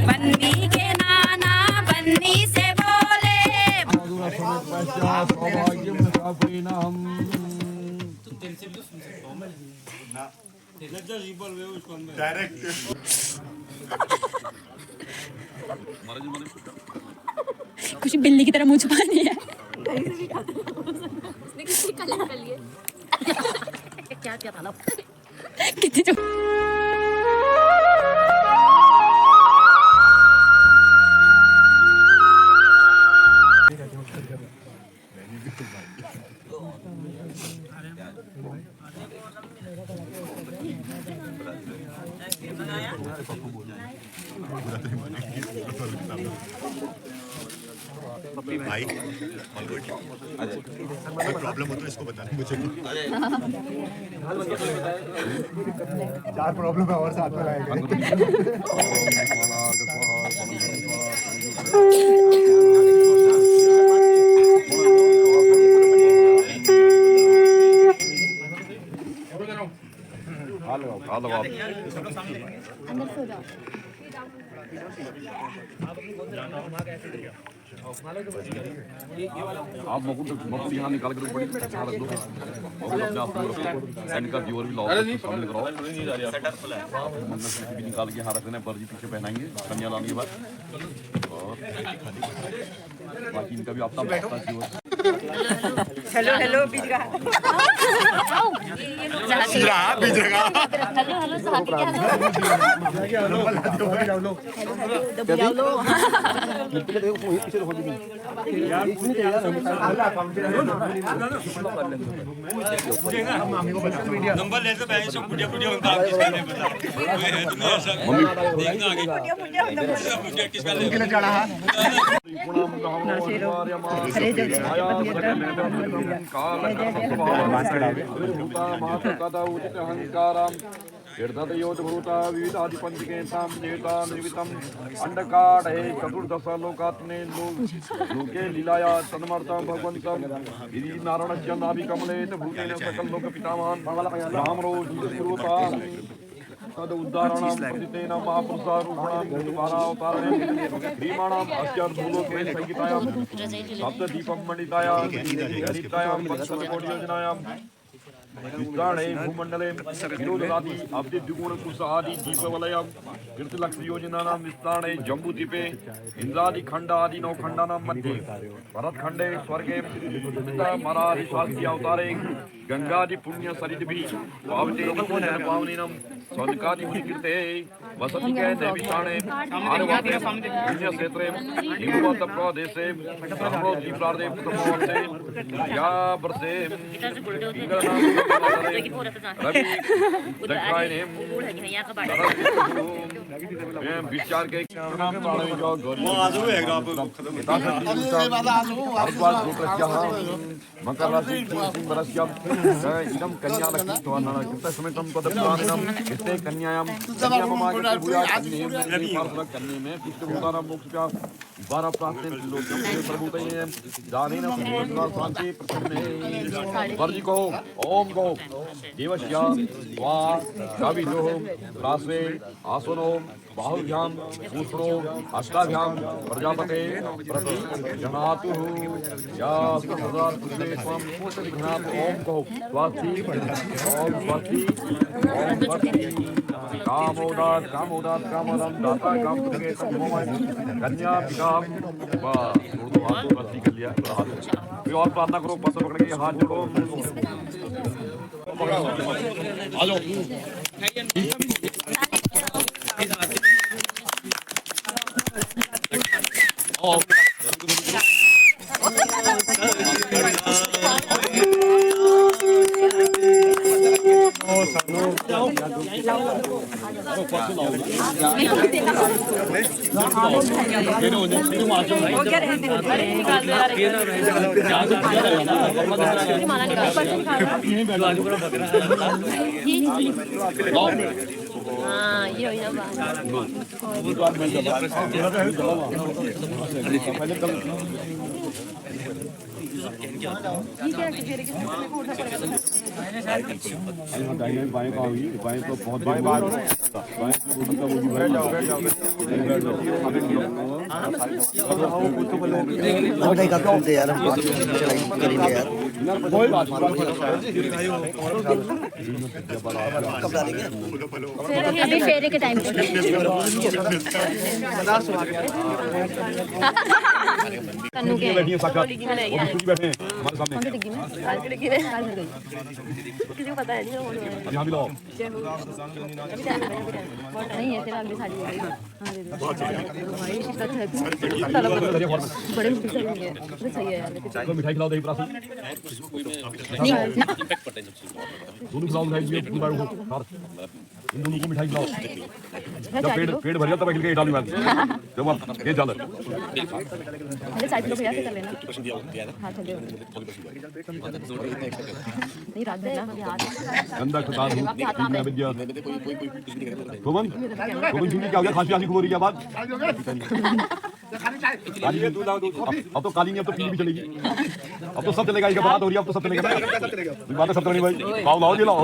बन्नी के नाना बन्नी से बोले कुछ बिल्ली की तरह मुंह छुपानी है। क्या क्या था कितनी भाई प्रॉब्लम हो तो इसको बताना मुझे। 4 प्रॉब्लम है और साथ में लाएंगे। अंदर सो जाओ। आप मुकुट यहाँ निकाल कर बड़ी अच्छा रख दो और अपने आप सैनिक का व्यूअर भी लाओ शामिल कराओ। मंगल सूत्र भी निकाल के यहाँ रख देना, पर्जी पीछे पहनाएंगे कन्या लाने के बाद, और बाकी इनका भी अपना हेलो हेलो बीजगा बीजगा नंबर ले तो पहले से बुढ़िया बुढ़िया उनका आप किसका नहीं पता कोई है तुम्हें ऐसा देखना आगे बुढ़िया किसका ले चढ़ा चतुर्दश लोकात्मे लोके लीलाया तन्मर्तम भगवंतम यदि नारायणस्य नाभि कमलेन भूतेन सकल लोक पितामहं रामरो जीवता तद उद्धारणं प्रतितेन महापुरुषारूपणं द्वारावतारणं भीमाणाम् अस्याद्भुलोके संहितायां सप्तदीपं मणितायां हरितायां पक्षकोटियोजनायां वित्राणे भूमंडले विरोधरादि अब्दि द्विगुण कुश आदि दीपवलयं कीर्तिलक्ष्य योजनानां विस्तारणे जम्बूद्वीपे इंद्रादि खंड आदि 9 खंडानां मध्ये भरतखंडे स्वर्गे मरादि शास्त्री अवतारे गंगादि पुण्य सरिद्भि पावते पावनेनं स्वर्गादि मुनिकीर्ते वसति के देवीशाणे आरवाते पुण्य क्षेत्रे हिमवत प्रदेशे ब्रह्मोदि प्रार्दे प्रथमवर्षे या वर्षे विचार के मकर राशि इदम कन्या लक्ष्मीसमेतं पदप्राणिनं इत्ते कन्यायां कन्या में पितृभूतानां मोक्षः 12 प्राप्तेन लोकं प्रभूतये दानेन शांति प्रसन्ने वर्जि को ओम गो देवस्य वा कविनो रास्वे आसनो बाहुभ्यां भूषणो अष्टाभ्यां प्रजापते प्रति जनातु या सदा तुझे त्वं घनात् ओम को स्वास्ति ओम स्वास्ति ओम स्वास्ति कामोदात कामोदात कामोदम दाता काम तुगे मोमय कन्या पिता वा उर्दू हाथ स्वास्ति कर लिया हाथ कोई और प्रार्थना करो, पत्थर पकड़ के हाथ जोड़ो। आ जाओ हाँ ये हो जाएगा बाएं का होगी बाएं तो बहुत बाएं बाहर बाएं बैठ जाओ नहीं का तुम दे यार हम चलाई करेंगे यार कोई बात कब डालेंगे अभी फेरे के टाइम पे कन्नू के बैठिए साक्षात बैठे हमारे सामने डिग्गी में किसी को पता है नहीं यहाँ भी लाओ नहीं है तेरा अगली साड़ी है हाँ दे दो बड़े मुश्किल से होंगे तो सही है यार तो मिठाई खिलाओ दही प्रासी नहीं ना दोनों खिलाओ मिठाई ये पूरी बार इन दोनों को मिठाई खिलाओ जब पेट भर गया तब खिल के डालूंगा जब आप ये डाल पहले साइड लोग ऐसे कर लेना हां चलो नहीं रात भर ना याद गंदा खतार हूं मैं विद्या कोमन चूड़ी क्या हो गया खांसी आंसी हो रही है बात काली में दूध अब तो काली नहीं अब तो पीली भी चलेगी अब तो सब चलेगा इसका बात हो रही है अब तो सब चलेगा बात सब चलेगी भाई लाओ लाओ जी लाओ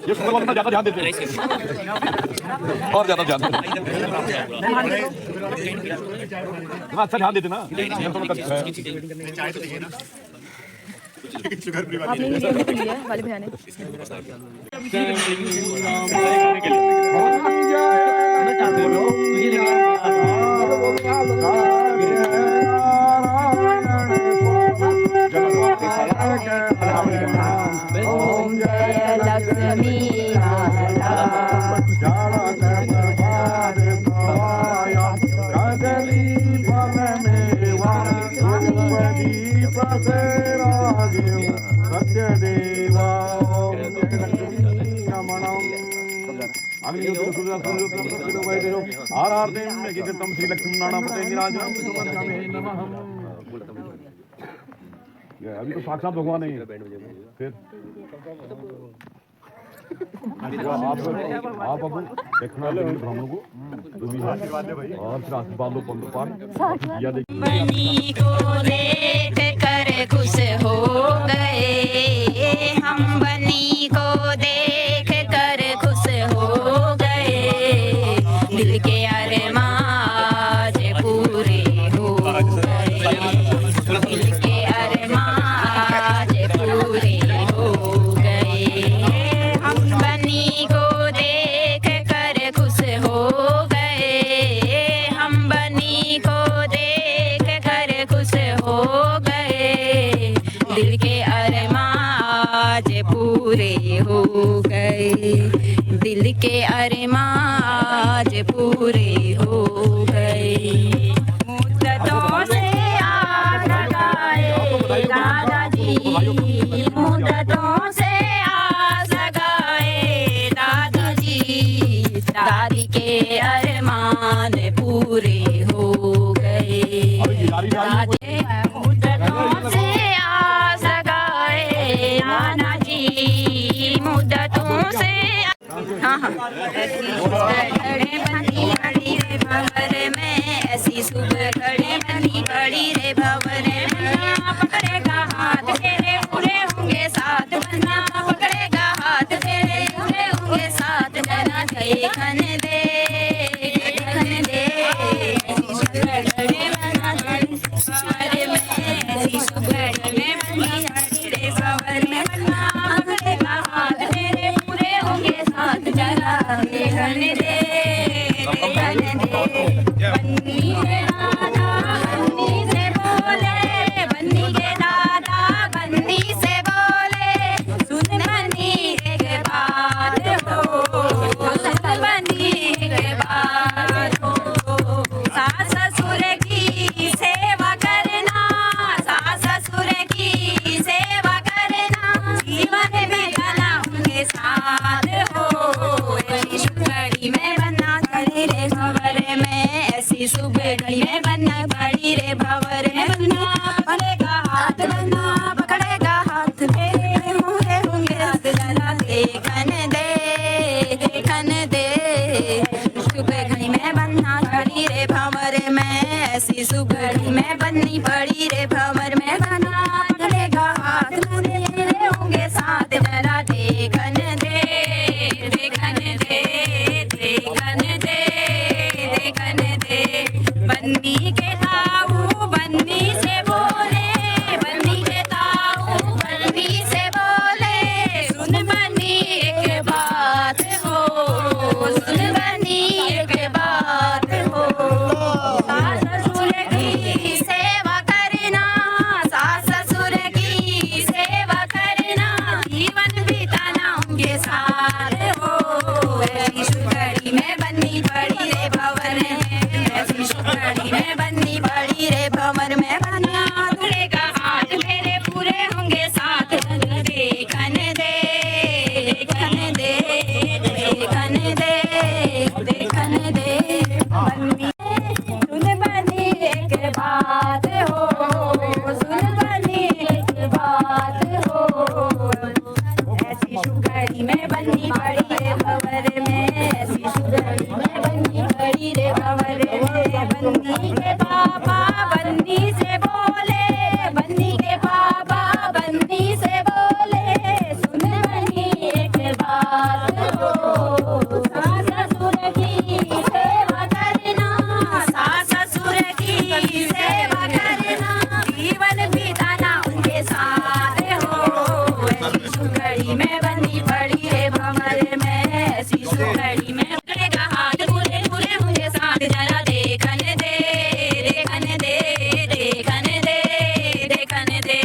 ये सब वाला ज्यादा ध्यान देते हैं और ज्यादा ध्यान देते अच्छा ध्यान देते ना आपने ये लिया वाले भैया ने ओम जय लक्ष्मी श्री लक्ष्मी नारायण अभी तो साक्षात भगवान है फिर आप अब देखना ब्राह्मणों को और फिर आशीर्वाद लो पंद्रपाल बनी को देख कर खुश हो गए हम बनी को देख कर खुश हो गए दिल के अरमान आज पूरे हो गए दिल के अरमान आज पूरे हो गए हम बनी को देख कर खुश हो गए हम बनी को देख कर खुश हो गए दिल के अरमान आज पूरे हो गए दिल के अरमान आज पूरे हो गए मुद्दतों से आस लगाए दादाजी मुद्दतों से आस लगाए दादाजी दादी के अरमान पूरे हो गए मुद्दतों से आस लगाए नाना जी मुद्दतों से हाँ हाँ घड़े बनी बड़ी रे भंवर में ऐसी सुबह घड़े बनी बड़ी रे भंवर में पकड़ेगा हाथ तेरे पूरे होंगे साथ बना पकड़ेगा हाथ तेरे पूरे होंगे साथ जना देखन दे ऐसी सुबह घड़े बना भंवर में ऐसी सुबह घड़े बनी रे भंवर में पकड़ेगा हाथ तेरे पूरे होंगे साथ जना देखन दे बन्नी के दादा बन्नी से बोले बन्नी के दादा बन्नी से बोले सुन बन्नी के बात हो सुन बन्नी के बात हो सास ससुर की सेवा करना सास ससुर की सेवा करना जीवन में भला उनके साथ हो घड़ी में देखन दे देखन दे सुबह घड़ी में बनना खड़ी रे भंवर में ऐसी सुगड़ी में बननी पड़ी रे भंवर में बना पकड़ेगा हाथ मेरे होंगे साथ जरा देखन दे देखन दे देखन दे देखन दे बन्नी के ताऊ बन्नी से बोले बन्नी के ताऊ बन्नी से बोले सुन बन्नी एक बात हो सुन बन्नी एक बात हो सास ससुर की सेवा करना सास ससुर की सेवा करना जीवन बिताना उनके साथ हो ऐसी सुगड़ी में बन्नी पड़ी रे भंवर में ऐसी सुगड़ी में बन्नी पड़ी रे भंवर में बना तुड़ेगा हाथ मेरे पूरे होंगे साथ देखन दे देखन दे देखन दे देखन दे बन्नी सुन बन्नी एक बात हो सुन बन्नी एक बात हो ऐसी सुगड़ी में बन्नी पड़ी रे भंवर में ऐसी सुगड़ी में बन्नी पड़ी रे भंवर में बन्नी के पापा बन्नी से बोले बन्नी के पापा बन्नी से बोले सुन बन्नी एक बात हो सास ससुर की सेवा करना सास ससुर की सेवा करना जीवन बिताना उनके साथ हो ऐसी सुगड़ी में बन्नी पड़ी रे भंवर में ऐसी सुगड़ी में पकड़ेगा हाथ पूरे पूरे होंगे साथ जरा देखन दे देखन दे देखन दे देखन दे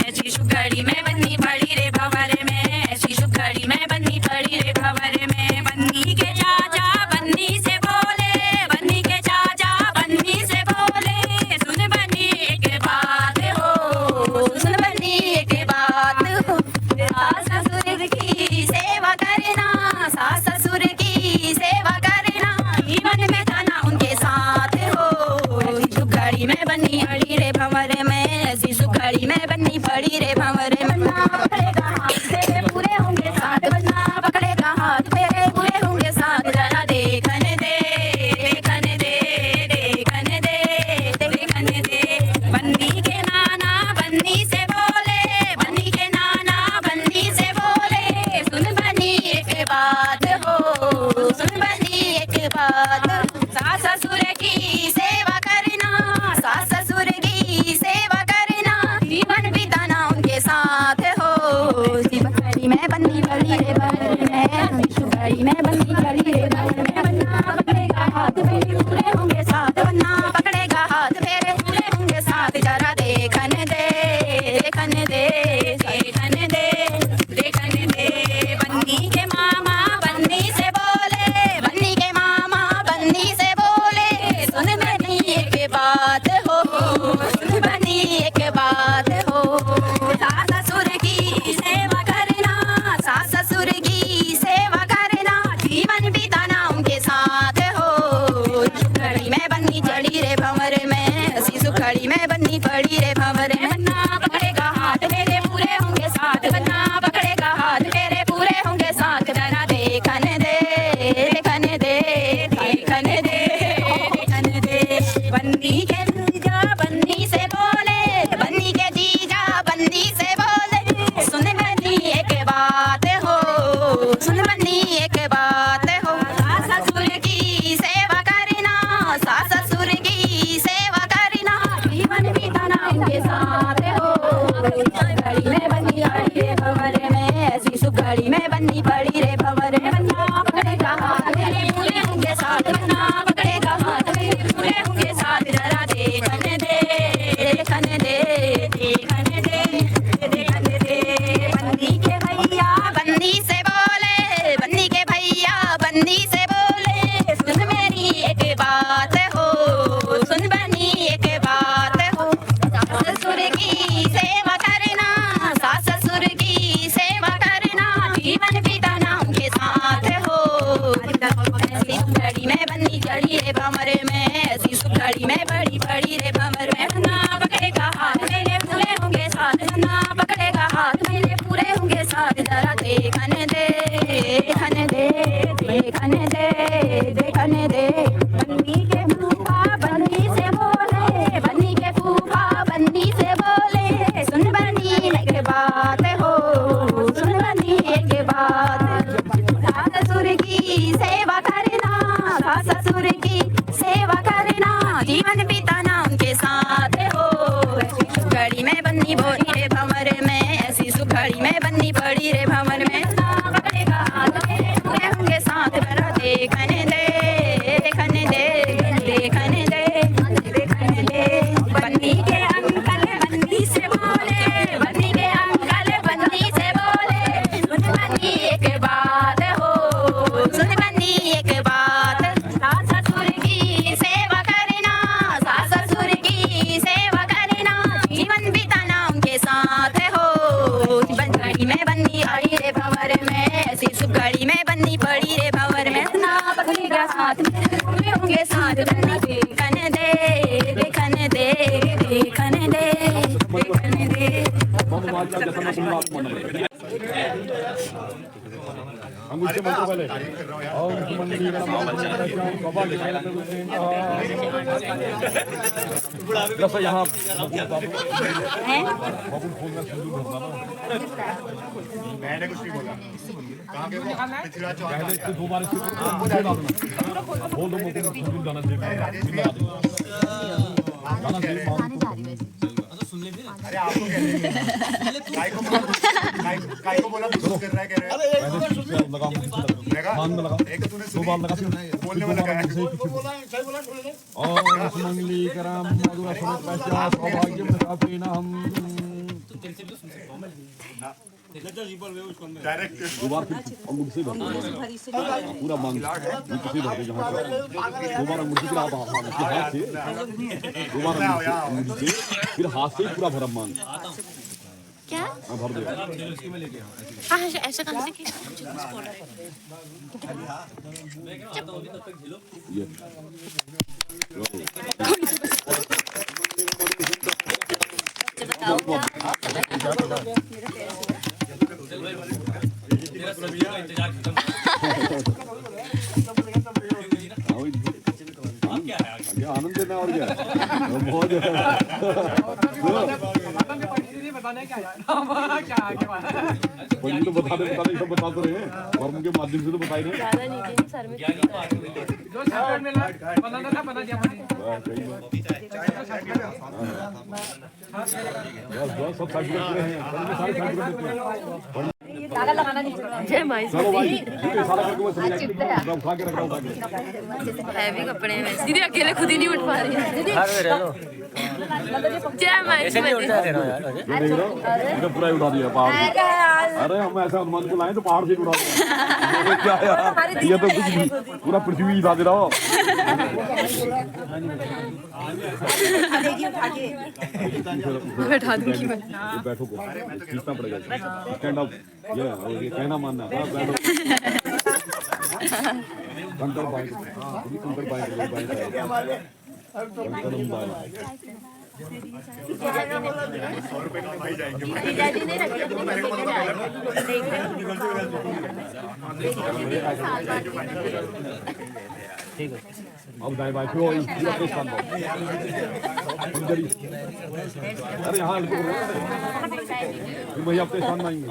ऐसी सुगड़ी में बन्नी पड़ी रे भंवर में ऐसी सुगड़ी में बन्नी पड़ी रे भंवर में बन्नी के चाचा बन्नी से बोले बन्नी के चाचा बन्नी से बोले सुन बन्नी एक बात हो सुन बन्नी एक बात हो सास ससुर की सेवा करना सास ससुर की सेवा करना जीवन में जाना उनके साथ हो ऐसी सुगड़ी में बन्नी पड़ी रे भंवर में ऐसी सुगड़ी में बन्नी पड़ी रे भंवर में बन्ना पकड़ेगा हाथ तेरे पूरे होंगे साथ बन्ना पकड़ेगा हाथ तेरे पूरे होंगे साथ जरा देखन दे देखन दे देखन दे देखन दे बन्नी के नाना बन्नी से बोले बन्नी के नाना बन्नी से बोले सुन बन्नी एक बात हो सुन बन्नी एक बात सास ससुर की सेवा करना सास ससुर की सेवा करना जीवन बिताना उनके साथ हो सुगड़ी में बन्नी पड़ी रे भंवर में सुगड़ी में बन्नी पड़ी रे भंवर में बन्ना पकड़ेगा हाथ मेरे पूरे होंगे साथ बन्ना पकड़ेगा हाथ मेरे पूरे होंगे साथ जरा देखन दे देखन दे देखन दे देखन दे बन्नी के मामा बन्नी से बोले बन्नी के मामा बन्नी से बोले सुन बन्नी एक बात हो सुन बन्नी एक बात हो सास ससुर की सेवा करना सास ससुर की सेवा करना जीवन बिताना उनके साथ हो सुगड़ी में बन्नी चढ़ी रे भंवर में ऐसी सुगड़ी में बन्नी पड़ी रे भंवर में बन्ना पकड़ेगा हाथ मेरे पूरे होंगे साथ बन्ना पकड़ेगा हाथ मेरे पूरे होंगे साथ जरा देखन दे देखन दे देखन दे देखन दे बन्नी के जीजा बन्नी से बोले बन्नी के जीजा बन्नी से बोले सुन बन्नी एक बात हो सुन बन्नी एक बात हो सास ससुर की सेवा करना सास ससुर की सेवा करना जीवन बिताना उनके साथ हो सुगड़ी में बन्नी पड़ी रे भंवर में ऐसी सुगड़ी में बन्नी पड़ी रे भंवर में बन्ना पकड़ेगा हाथ मेरे पूरे होंगे साथ बन्ना पकड़ेगा हाथ मेरे पूरे होंगे साथ जरा देखन दे देखन दे देखन दे देखन दे बन्नी के भैया बन्नी से बोले बन्नी के भैया बन्नी से बोले सुन मेरी एक बात हो सुन बन्नी एक बात हो सास ससुर की सेवा करना सास ससुर की सेवा करना जीवन बिताना उनके साथ हो ऐसी सुगड़ी में बन्नी चढ़ी रे भंवर में ऐसी सुगड़ी में बड़ी पड़ी रे भंवर में बन्ना पकड़ेगा हाथ मेरे पूरे होंगे साथ बन्ना पकड़ेगा हाथ मेरे पूरे होंगे साथ जरा देखन दे देखने दे देखने दे देखने दे बन्नी के फूफा बन्नी से बोले बन्नी के फूफा बन्नी से बोले सुन बन्नी एक बात हो सुन बन्नी एक बात सास ससुर की सेवा करना सास ससुर की सेवा करना जीवन बिताना उनके साथ हो सुखड़ी में बन्नी बोली रे भंवर में ऐसी सुखड़ी में बन्नी पड़ी रे भंवर में ना पकड़ेगा पूरे होंगे साथ बना देखने दे देखने दे देखने दे देखने दे बन्नी के अंकल बन्नी से बोले बन्नी के अंकल बन्नी से बोले सुन बन्नी एक बात हो सुन बन्नी एक बात सास ससुर की सेवा करना सास ससुर की सेवा करना जीवन बिताना उनके साथ हो घड़ी में बन्नी आई रे भंवर में ऐसी सुखड़ी में बन्नी पड़ी रे भंवर में ना पकड़ेगा साथ में होंगे साथ बन्नी देखने दे देखने दे देखने दे देखने दे अंगूठे मंत्र पहले ओम मंगली रस यहाँ मैंने कुछ नहीं बोला कहाँ के वो पिछड़ा चौथा दो बार बोल दो जाना चाहिए अरे आपको कह रहे हैं काय को बोला कर रहा है कह रहे हैं लगा एक तूने दो बार लगा बोलने वाला क्या है ओम मंगली करम मधुर समेत पश्चात सौभाग्यम प्राप्तेन हम डायरेक्ट दो बार अंगूठे से भरना पूरा मांग अंगूठे से भरते जहाँ दो बार अंगूठे से आप हाथ से दो बार अंगूठे से फिर हाथ से पूरा भरम मांग क्या भर दे हाँ ऐसा कहाँ से ये आनंद देना और क्या बहुत पंडित तो बताने सब बता तो रहे हैं और उनके माध्यम से तो बताए रहे सब सर्टिफिकेट हैं सारे सर्टिफिकेट जय माई चलो भाई सारा करके मैं समझ उठा के रख रहा हूँ हैवी कपड़े में दीदी अकेले खुद ही नहीं उठ पा रही है दीदी जय माई ये देख रहा हूँ पूरा ही उठा दिया पहाड़ अरे हम ऐसा हनुमान को लाए तो पहाड़ से उठा दिया क्या यार ये तो कुछ नहीं पूरा पृथ्वी उठा दे रहा हो बैठा दूंगी मैं बैठो खींचना पड़ेगा स्टैंड अप ये कहना मानना बैठो कंकर बाइक कंकर बाइक जीजाजी ने रखी ठीक है अब दाएं बाएं फिर अपने स्थान पर अरे यहाँ मैं अपने स्थान में आएंगे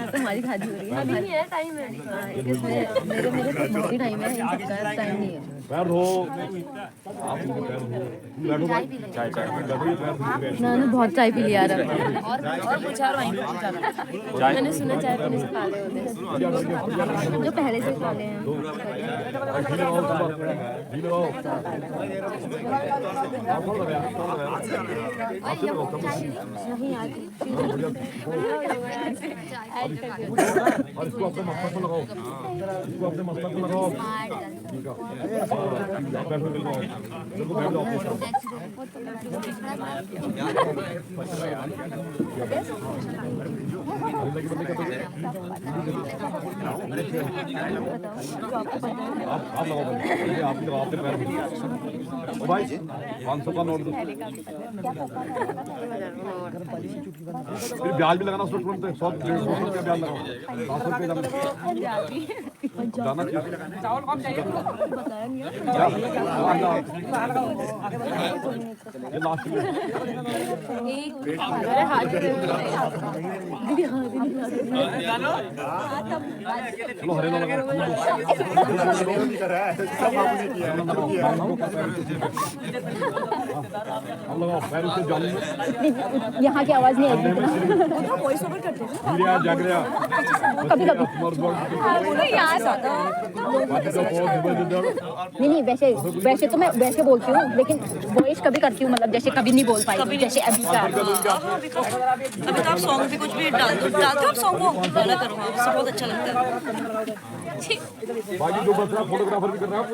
तुम्हारी खादी हो रही है अभी नहीं है टाइम है इसमें मेरे मोटी टाइम है इनका टाइम नहीं है पैर धो आप पैर धो बैठो चाय चाय ना बहुत चाय पी लिया यार और कुछ और वहीं पे मैंने सुना चाय पीने से काले होते हैं जो पहले से काले हैं नहीं यार और इसको अपने मस्तक में लगाओ इसको अपने मस्तक में लगाओ ठीक है बैठो बिल्कुल बैठ जाओ आप लगाओ आप अपने पैर ओ भाई 500 का नोट दो। फिर ब्याज भी लगाना उसमें तुरंत 100 रुपया ब्याज लगाओ 700 रुपये जाना चावल कम चाहिए ये लास्ट में चलो हरे लगा यहाँ की आवाज नहीं आएगी कभी कभी नहीं वैसे तो मैं वैसे बोलती हूँ लेकिन वॉइस कभी करती हूँ मतलब जैसे कभी नहीं बोल पाई जैसे अभी का अभी तो आप सॉन्ग भी कुछ भी डालते हो आप सॉन्ग को गाना करो आपसे बहुत अच्छा लगता है बाकी जो बच रहा फोटोग्राफर भी कर रहा है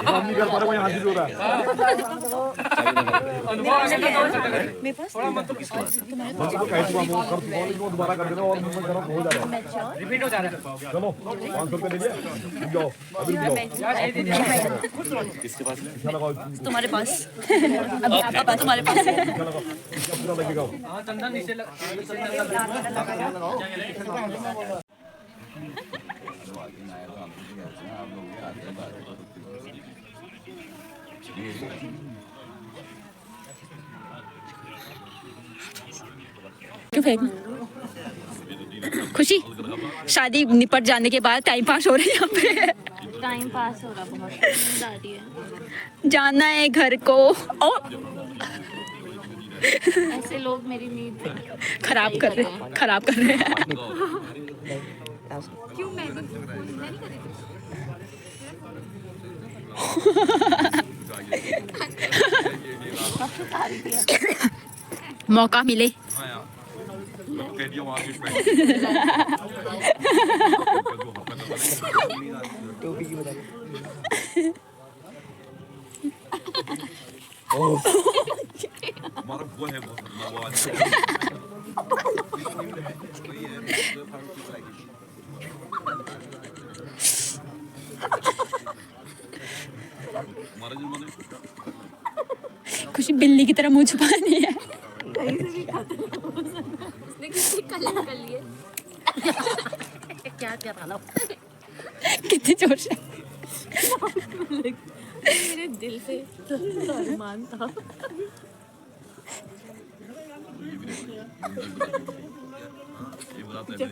काम नहीं कर पा रहा वहीं हाजिर हो रहा है मेरे पास दोबारा कर देना और मूवमेंट करो हो जा रहा है रिपीट हो जा रहा है चलो 500 रुपये ले लिया जाओ अभी किसके पास तुम्हारे पास अब तुम्हारे पास पूरा लगेगा क्यों फेंक खुशी शादी निपट जाने के बाद टाइम पास हो रहा है यहाँ पे टाइम पास हो रहा बहुत शादी है जाना है घर को ऐसे लोग मेरी नींद खराब कर रहे हैं क्यों मैं नहीं करी मौका मिले टोपी की बता हमारा वो है खुशी बिल्ली की तरह मुंह छुपानी है क्या क्या था कितनी जोर से मेरे दिल से अरमान था ये बताते हैं